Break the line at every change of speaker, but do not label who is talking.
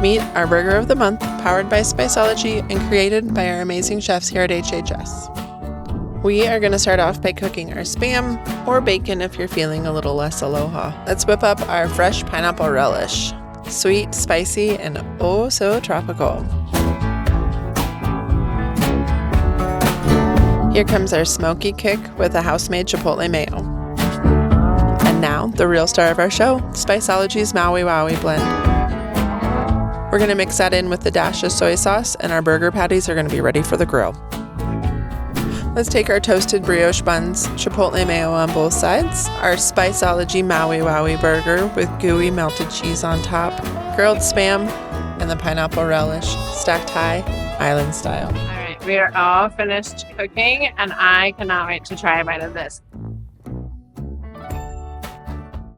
Meet our Burger of the Month, powered by Spiceology and created by our amazing chefs here at HHS. We are going to start off by cooking our Spam, or bacon if you're feeling a little less aloha. Let's whip up our fresh pineapple relish. Sweet, spicy, and oh so tropical. Here comes our smoky kick with a house-made chipotle mayo. And now, the real star of our show, Spiceology's Maui Wowee blend. We're going to mix that in with the dash of soy sauce, and our burger patties are going to be ready for the grill. Let's take our toasted brioche buns, chipotle mayo on both sides, our Spiceology Maui Wowee burger with gooey melted cheese on top, grilled Spam, and the pineapple relish, stacked high, island style.
All right, we are all finished cooking, and I cannot wait to try a bite of this.